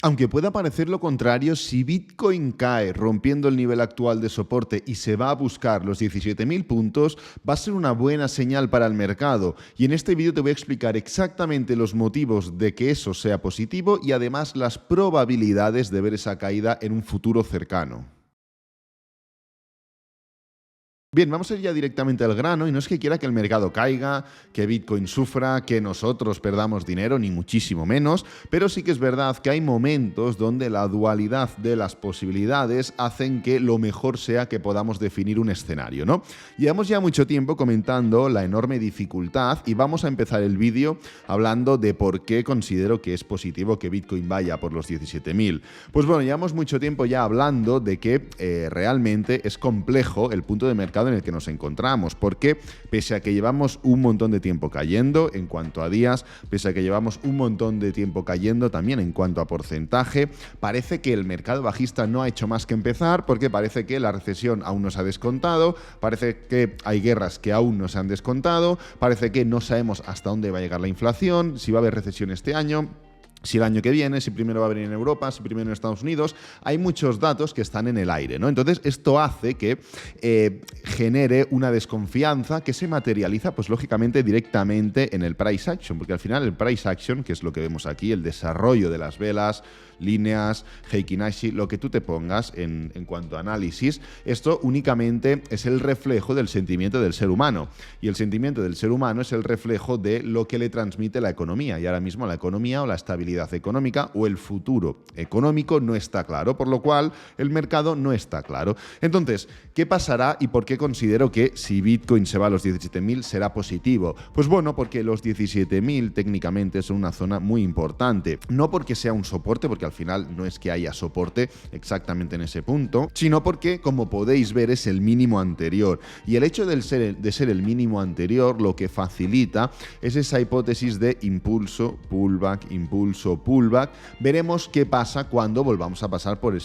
Aunque pueda parecer lo contrario, si Bitcoin cae rompiendo el nivel actual de soporte y se va a buscar los 17.000 puntos, va a ser una buena señal para el mercado. Y en este vídeo te voy a explicar exactamente los motivos de que eso sea positivo y además las probabilidades de ver esa caída en un futuro cercano. Bien, vamos a ir ya directamente al grano y no es que quiera que el mercado caiga, que Bitcoin sufra, que nosotros perdamos dinero, ni muchísimo menos, pero sí que es verdad que hay momentos donde la dualidad de las posibilidades hacen que lo mejor sea que podamos definir un escenario, ¿no? Llevamos ya mucho tiempo comentando la enorme dificultad y vamos a empezar el vídeo hablando de por qué considero que es positivo que Bitcoin vaya por los 17.000. Pues bueno, llevamos mucho tiempo ya hablando de que realmente es complejo el punto de mercado en el que nos encontramos, porque pese a que llevamos un montón de tiempo cayendo en cuanto a días, pese a que llevamos un montón de tiempo cayendo también en cuanto a porcentaje, parece que el mercado bajista no ha hecho más que empezar, porque parece que la recesión aún no se ha descontado, parece que hay guerras que aún no se han descontado, parece que no sabemos hasta dónde va a llegar la inflación, si va a haber recesión este año, si el año que viene, si primero va a venir en Europa, si primero en Estados Unidos. Hay muchos datos que están en el aire, ¿no? Entonces, esto hace que genere una desconfianza que se materializa, pues lógicamente, directamente en el price action, porque al final el price action, que es lo que vemos aquí, el desarrollo de las velas, líneas, Heikin Ashi, lo que tú te pongas en cuanto a análisis, esto únicamente es el reflejo del sentimiento del ser humano. Y el sentimiento del ser humano es el reflejo de lo que le transmite la economía. Y ahora mismo la economía o la estabilidad económica o el futuro económico no está claro, por lo cual el mercado no está claro. Entonces, ¿qué pasará y por qué considero que si Bitcoin se va a los 17.000 será positivo? Pues bueno, porque los 17.000 técnicamente son una zona muy importante. No porque sea un soporte, porque al final no es que haya soporte exactamente en ese punto, sino porque, como podéis ver, es el mínimo anterior. Y el hecho de ser el mínimo anterior lo que facilita es esa hipótesis de impulso, pullback. Veremos qué pasa cuando volvamos a pasar por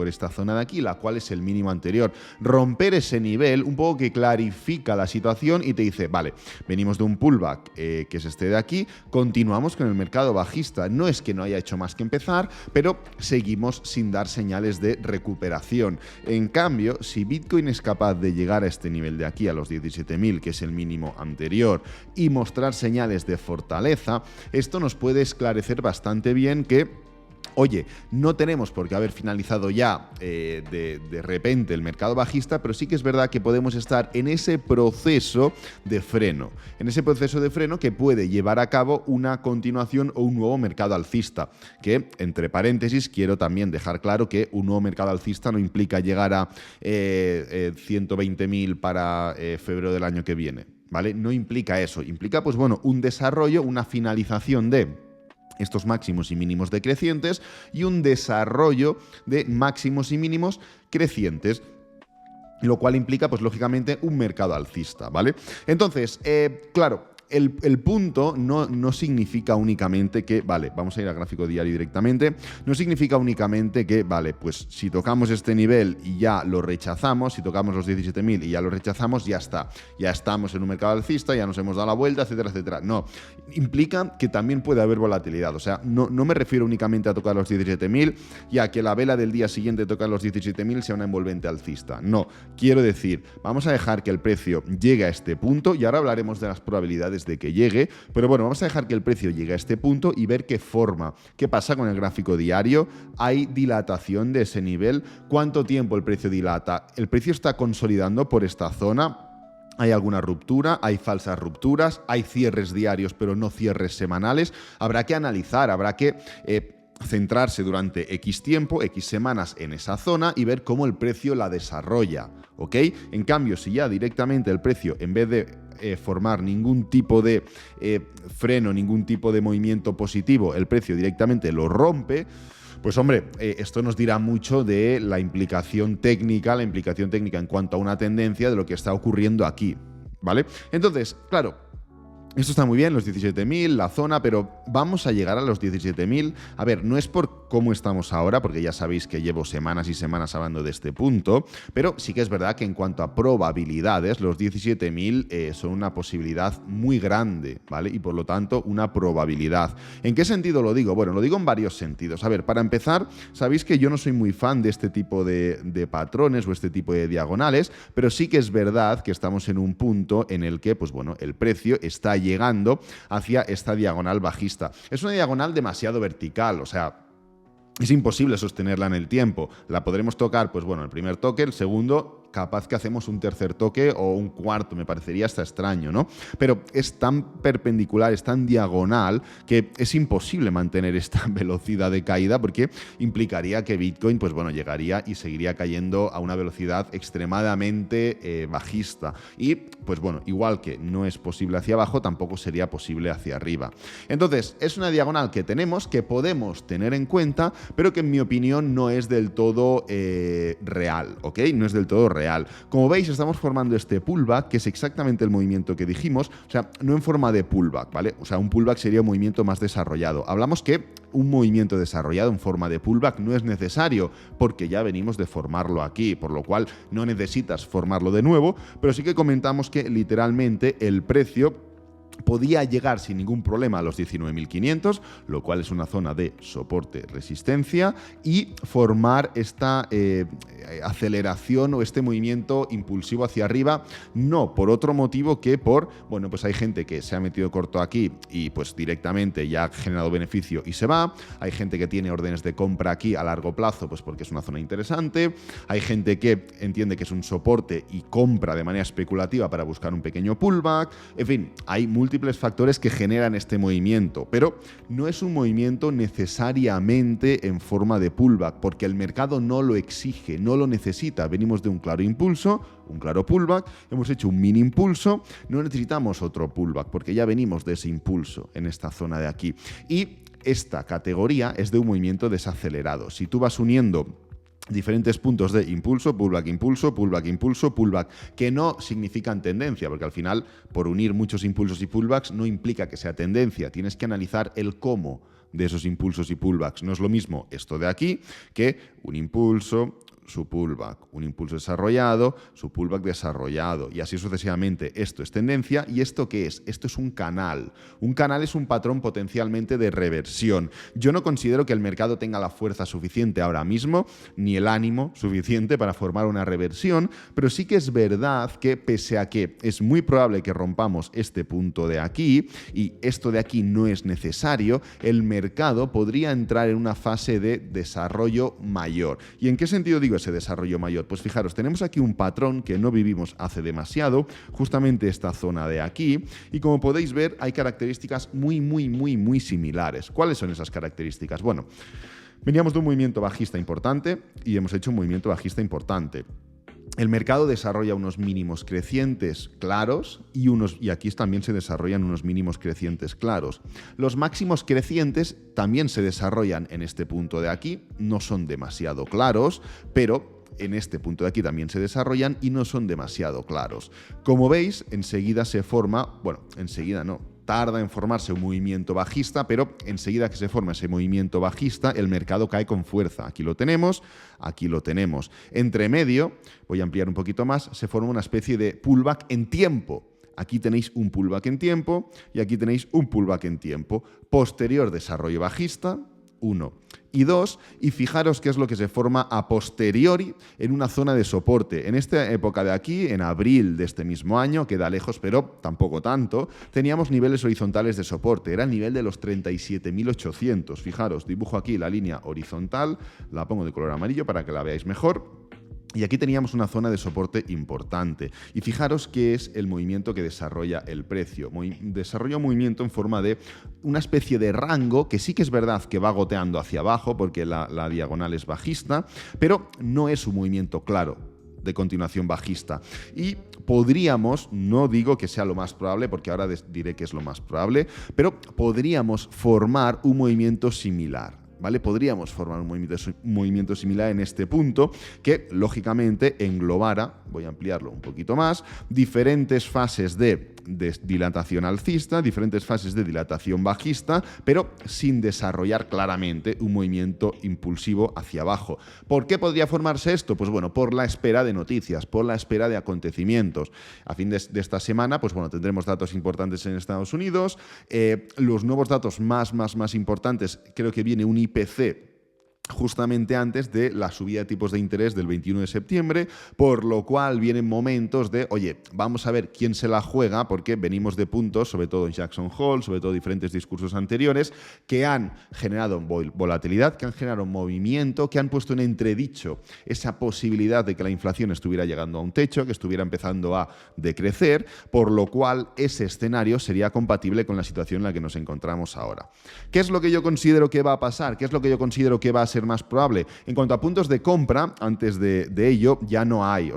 esta zona de aquí, la cual es el mínimo anterior. Romper ese nivel un poco que clarifica la situación y te dice, vale, venimos de un pullback que es este de aquí, continuamos con el mercado bajista. No es que no haya hecho más que empezar, pero seguimos sin dar señales de recuperación. En cambio, si Bitcoin es capaz de llegar a este nivel de aquí, a los 17.000, que es el mínimo anterior, y mostrar señales de fortaleza, esto nos puede esclarecer bastante bien que oye, no tenemos por qué haber finalizado ya de repente el mercado bajista, pero sí que es verdad que podemos estar en ese proceso de freno. En ese proceso de freno que puede llevar a cabo una continuación o un nuevo mercado alcista. Que, entre paréntesis, quiero también dejar claro que un nuevo mercado alcista no implica llegar a 120.000 para febrero del año que viene, ¿vale? No implica eso. Implica, pues bueno, un desarrollo, una finalización de estos máximos y mínimos decrecientes y un desarrollo de máximos y mínimos crecientes, lo cual implica, pues lógicamente, un mercado alcista, ¿vale? Entonces, claro, el punto no significa únicamente que, vale, vamos a ir al gráfico diario directamente, no significa únicamente que, vale, pues si tocamos este nivel y ya lo rechazamos, si tocamos los 17.000 y ya lo rechazamos, ya está, ya estamos en un mercado alcista, ya nos hemos dado la vuelta, etcétera, etcétera. No, implica que también puede haber volatilidad, o sea, no me refiero únicamente a tocar los 17.000 y a que la vela del día siguiente tocar los 17.000 sea una envolvente alcista. No, quiero decir, vamos a dejar que el precio llegue a este punto y ahora hablaremos de las probabilidades de que llegue, pero bueno, vamos a dejar que el precio llegue a este punto y ver qué forma, qué pasa con el gráfico diario. ¿Hay dilatación de ese nivel? ¿Cuánto tiempo el precio dilata? ¿El precio está consolidando por esta zona? ¿Hay alguna ruptura? ¿Hay falsas rupturas? ¿Hay cierres diarios pero no cierres semanales? Habrá que analizar, habrá que centrarse durante X tiempo, X semanas en esa zona y ver cómo el precio la desarrolla, ¿ok? En cambio, si ya directamente el precio, en vez de formar ningún tipo de freno, ningún tipo de movimiento positivo, el precio directamente lo rompe, pues hombre, esto nos dirá mucho de la implicación técnica en cuanto a una tendencia de lo que está ocurriendo aquí, ¿vale? Entonces, claro, Esto está muy bien, los 17.000, la zona, pero vamos a llegar a los 17.000. A ver, no es por cómo estamos ahora, porque ya sabéis que llevo semanas y semanas hablando de este punto, pero sí que es verdad que en cuanto a probabilidades, los 17.000 son una posibilidad muy grande, ¿vale? Y por lo tanto, una probabilidad. ¿En qué sentido lo digo? Bueno, lo digo en varios sentidos. A ver, para empezar, sabéis que yo no soy muy fan de este tipo de patrones o este tipo de diagonales, pero sí que es verdad que estamos en un punto en el que, pues bueno, el precio está llegando hacia esta diagonal bajista. Es una diagonal demasiado vertical, o sea, es imposible sostenerla en el tiempo. La podremos tocar, pues bueno, el primer toque, el segundo, capaz que hacemos un tercer toque o un cuarto, me parecería hasta extraño, ¿no? Pero es tan perpendicular, es tan diagonal, que es imposible mantener esta velocidad de caída porque implicaría que Bitcoin, pues bueno, llegaría y seguiría cayendo a una velocidad extremadamente bajista. Y, pues bueno, igual que no es posible hacia abajo, tampoco sería posible hacia arriba. Entonces, es una diagonal que tenemos, que podemos tener en cuenta, pero que en mi opinión no es del todo real, ¿ok? No es del todo real. Como veis, estamos formando este pullback, que es exactamente el movimiento que dijimos, o sea, no en forma de pullback, ¿vale? O sea, un pullback sería un movimiento más desarrollado. Hablamos que un movimiento desarrollado en forma de pullback no es necesario, porque ya venimos de formarlo aquí, por lo cual no necesitas formarlo de nuevo, pero sí que comentamos que literalmente el precio podía llegar sin ningún problema a los 19.500, lo cual es una zona de soporte-resistencia, y formar esta aceleración o este movimiento impulsivo hacia arriba, no por otro motivo que por, bueno, pues hay gente que se ha metido corto aquí y pues directamente ya ha generado beneficio y se va, hay gente que tiene órdenes de compra aquí a largo plazo, pues porque es una zona interesante, hay gente que entiende que es un soporte y compra de manera especulativa para buscar un pequeño pullback, en fin, hay múltiples factores que generan este movimiento, pero no es un movimiento necesariamente en forma de pullback, porque el mercado no lo exige, no lo necesita. Venimos de un claro impulso, un claro pullback, hemos hecho un mini impulso, no necesitamos otro pullback, porque ya venimos de ese impulso en esta zona de aquí. Y esta categoría es de un movimiento desacelerado. Si tú vas uniendo diferentes puntos de impulso, pullback, impulso, pullback, impulso, pullback, que no significan tendencia, porque al final, por unir muchos impulsos y pullbacks, no implica que sea tendencia. Tienes que analizar el cómo de esos impulsos y pullbacks. No es lo mismo esto de aquí que un impulso, su pullback, un impulso desarrollado, su pullback desarrollado, y así sucesivamente. Esto es tendencia. ¿Y esto qué es? Esto es un canal. Un canal es un patrón potencialmente de reversión. Yo no considero que el mercado tenga la fuerza suficiente ahora mismo, ni el ánimo suficiente para formar una reversión, pero sí que es verdad que, pese a que es muy probable que rompamos este punto de aquí, y esto de aquí no es necesario, el mercado podría entrar en una fase de desarrollo mayor. ¿Y en qué sentido digo ese desarrollo mayor? Pues fijaros, tenemos aquí un patrón que no vivimos hace demasiado, justamente esta zona de aquí, y como podéis ver hay características muy similares. ¿Cuáles son esas características? Bueno, veníamos de un movimiento bajista importante y hemos hecho un movimiento bajista importante. El mercado desarrolla unos mínimos crecientes claros y aquí también se desarrollan unos mínimos crecientes claros. Los máximos crecientes también se desarrollan en este punto de aquí, no son demasiado claros, pero en este punto de aquí también se desarrollan y no son demasiado claros. Como veis, enseguida se forma, bueno, enseguida no, tarda en formarse un movimiento bajista, pero enseguida que se forma ese movimiento bajista, el mercado cae con fuerza. Aquí lo tenemos, aquí lo tenemos. Entre medio, voy a ampliar un poquito más, se forma una especie de pullback en tiempo. Aquí tenéis un pullback en tiempo y aquí tenéis un pullback en tiempo. Posterior desarrollo bajista, 1. Y 2, y fijaros qué es lo que se forma a posteriori en una zona de soporte. En esta época de aquí, en abril de este mismo año, queda lejos, pero tampoco tanto, teníamos niveles horizontales de soporte. Era el nivel de los 37.800. Fijaros, dibujo aquí la línea horizontal, la pongo de color amarillo para que la veáis mejor. Y aquí teníamos una zona de soporte importante. Y fijaros qué es el movimiento que desarrolla el precio. Desarrolla un movimiento en forma de una especie de rango, que sí que es verdad que va goteando hacia abajo porque la diagonal es bajista, pero no es un movimiento claro de continuación bajista. Y podríamos, no digo que sea lo más probable, porque ahora diré que es lo más probable, pero podríamos formar un movimiento similar. ¿Vale? Podríamos formar un movimiento similar en este punto que, lógicamente, englobara, voy a ampliarlo un poquito más, diferentes fases de dilatación alcista, diferentes fases de dilatación bajista, pero sin desarrollar claramente un movimiento impulsivo hacia abajo. ¿Por qué podría formarse esto? Pues bueno, por la espera de noticias, por la espera de acontecimientos. A fin de esta semana, pues bueno, tendremos datos importantes en Estados Unidos. Los nuevos datos más importantes, creo que viene un IPC justamente antes de la subida de tipos de interés del 21 de septiembre, por lo cual vienen momentos de, oye, vamos a ver quién se la juega, porque venimos de puntos, sobre todo en Jackson Hole, sobre todo diferentes discursos anteriores, que han generado volatilidad, que han generado movimiento, que han puesto en entredicho esa posibilidad de que la inflación estuviera llegando a un techo, que estuviera empezando a decrecer, por lo cual ese escenario sería compatible con la situación en la que nos encontramos ahora. ¿Qué es lo que yo considero que va a pasar? ¿Qué es lo que yo considero que va a ser más probable? En cuanto a puntos de compra, antes de ello, ya no hay.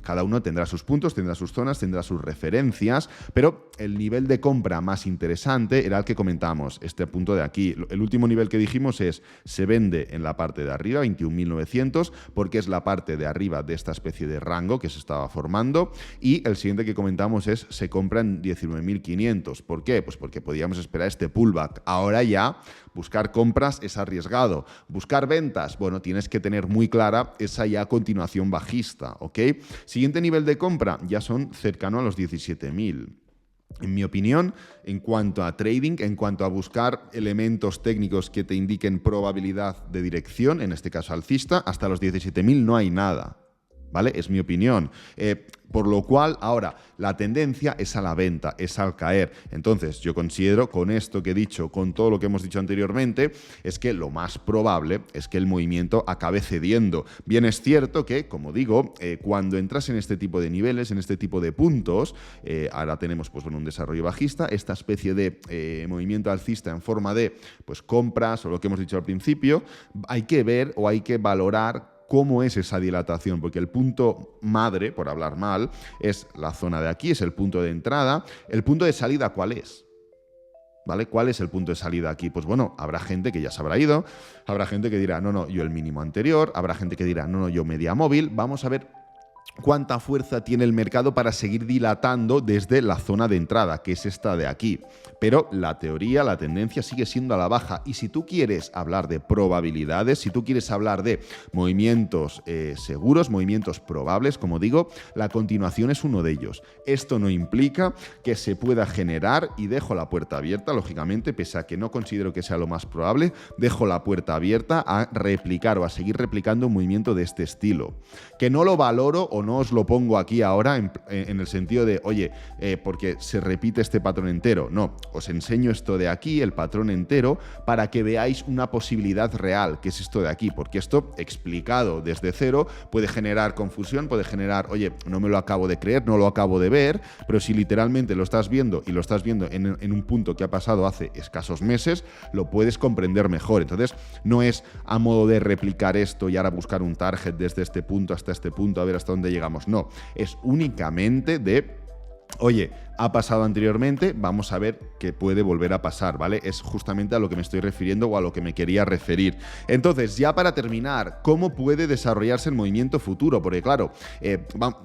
Cada uno tendrá sus puntos, tendrá sus zonas, tendrá sus referencias, pero el nivel de compra más interesante era el que comentamos, este punto de aquí. El último nivel que dijimos se vende en la parte de arriba, 21.900, porque es la parte de arriba de esta especie de rango que se estaba formando, y el siguiente que comentamos se compra en 19.500. ¿Por qué? Pues porque podíamos esperar este pullback. Ahora ya buscar compras es arriesgado. Buscar ventas, bueno, tienes que tener muy clara esa ya continuación bajista, ¿ok? Siguiente nivel de compra, ya son cercano a los 17.000. En mi opinión, en cuanto a trading, en cuanto a buscar elementos técnicos que te indiquen probabilidad de dirección, en este caso alcista, hasta los 17.000 no hay nada, ¿vale? Es mi opinión. Por lo cual, ahora, la tendencia es a la venta, es al caer. Entonces, yo considero, con esto que he dicho, con todo lo que hemos dicho anteriormente, es que lo más probable es que el movimiento acabe cediendo. Bien es cierto que, como digo, cuando entras en este tipo de niveles, en este tipo de puntos, ahora tenemos pues, bueno, un desarrollo bajista, esta especie de movimiento alcista en forma de pues, compras o lo que hemos dicho al principio, hay que ver o hay que valorar cómo es esa dilatación, porque el punto madre, por hablar mal, es la zona de aquí, es el punto de entrada. ¿El punto de salida cuál es? ¿Vale? ¿Cuál es el punto de salida aquí? Pues bueno, habrá gente que ya se habrá ido, habrá gente que dirá, no, yo el mínimo anterior, habrá gente que dirá, no, yo media móvil. Vamos a ver cuánta fuerza tiene el mercado para seguir dilatando desde la zona de entrada, que es esta de aquí. Pero la teoría, la tendencia sigue siendo a la baja. Y si tú quieres hablar de probabilidades, si tú quieres hablar de movimientos seguros, movimientos probables, como digo, la continuación es uno de ellos. Esto no implica que se pueda generar, y dejo la puerta abierta, lógicamente, pese a que no considero que sea lo más probable, dejo la puerta abierta a replicar o a seguir replicando un movimiento de este estilo. Que no lo valoro o no os lo pongo aquí ahora en el sentido de, oye, porque se repite este patrón entero. No, os enseño esto de aquí, el patrón entero, para que veáis una posibilidad real, que es esto de aquí, porque esto, explicado desde cero, puede generar confusión, puede generar, oye, no me lo acabo de creer, no lo acabo de ver, pero si literalmente lo estás viendo y lo estás viendo en un punto que ha pasado hace escasos meses, lo puedes comprender mejor. Entonces, no es a modo de replicar esto y ahora buscar un target desde este punto hasta este punto, a ver hasta dónde llegamos. No, es únicamente de, oye, ha pasado anteriormente, vamos a ver qué puede volver a pasar, ¿vale? Es justamente a lo que me estoy refiriendo o a lo que me quería referir. Entonces, ya para terminar, ¿cómo puede desarrollarse el movimiento futuro? Porque claro,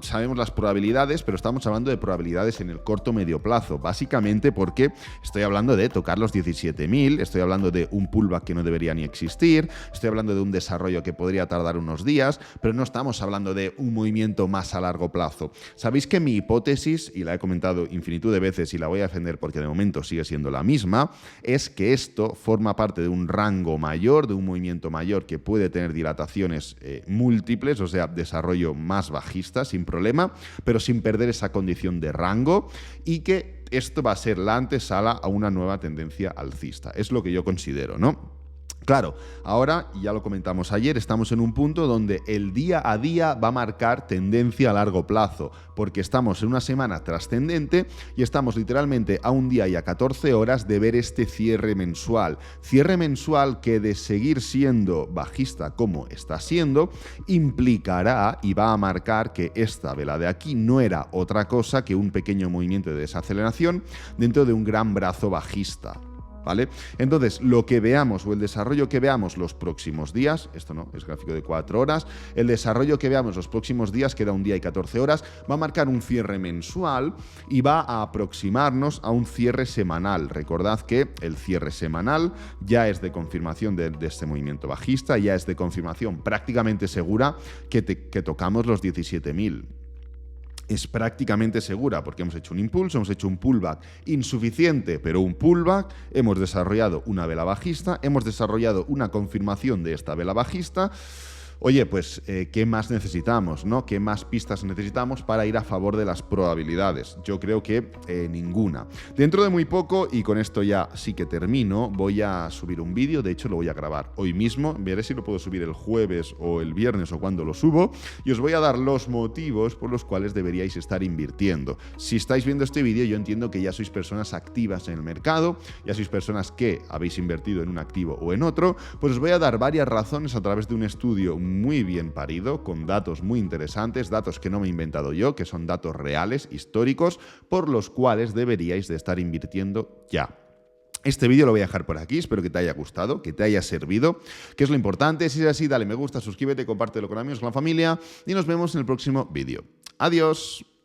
sabemos las probabilidades, pero estamos hablando de probabilidades en el corto-medio plazo, básicamente porque estoy hablando de tocar los 17.000, estoy hablando de un pullback que no debería ni existir, estoy hablando de un desarrollo que podría tardar unos días, pero no estamos hablando de un movimiento más a largo plazo. Sabéis que mi hipótesis, y la he comentado infinitud de veces y la voy a defender porque de momento sigue siendo la misma, es que esto forma parte de un rango mayor, de un movimiento mayor que puede tener dilataciones múltiples, o sea, desarrollo más bajista sin problema, pero sin perder esa condición de rango, y que esto va a ser la antesala a una nueva tendencia alcista. Es lo que yo considero, ¿no? Claro, ahora, ya lo comentamos ayer, estamos en un punto donde el día a día va a marcar tendencia a largo plazo, porque estamos en una semana trascendente y estamos literalmente a un día y a 14 horas de ver este cierre mensual. Cierre mensual que, de seguir siendo bajista como está siendo, implicará y va a marcar que esta vela de aquí no era otra cosa que un pequeño movimiento de desaceleración dentro de un gran brazo bajista. ¿vale? Entonces, lo que veamos o el desarrollo que veamos los próximos días, esto no, es gráfico de 4 horas, el desarrollo que veamos los próximos días, queda un día y 14 horas, va a marcar un cierre mensual y va a aproximarnos a un cierre semanal. Recordad que el cierre semanal ya es de confirmación de este movimiento bajista, ya es de confirmación prácticamente segura que tocamos los 17.000. Es prácticamente segura porque hemos hecho un impulso, hemos hecho un pullback insuficiente, pero un pullback, hemos desarrollado una vela bajista, hemos desarrollado una confirmación de esta vela bajista. Oye, pues, ¿qué más necesitamos, no? ¿Qué más pistas necesitamos para ir a favor de las probabilidades? Yo creo que ninguna. Dentro de muy poco, y con esto ya sí que termino, voy a subir un vídeo, de hecho lo voy a grabar hoy mismo, veré si lo puedo subir el jueves o el viernes o cuando lo subo, y os voy a dar los motivos por los cuales deberíais estar invirtiendo. Si estáis viendo este vídeo, yo entiendo que ya sois personas activas en el mercado, ya sois personas que habéis invertido en un activo o en otro, pues os voy a dar varias razones a través de un estudio muy bien parido, con datos muy interesantes, datos que no me he inventado yo, que son datos reales, históricos, por los cuales deberíais de estar invirtiendo ya. Este vídeo lo voy a dejar por aquí, espero que te haya gustado, que te haya servido, que es lo importante. Si es así, dale me gusta, suscríbete, compártelo con amigos, con la familia y nos vemos en el próximo vídeo. ¡Adiós!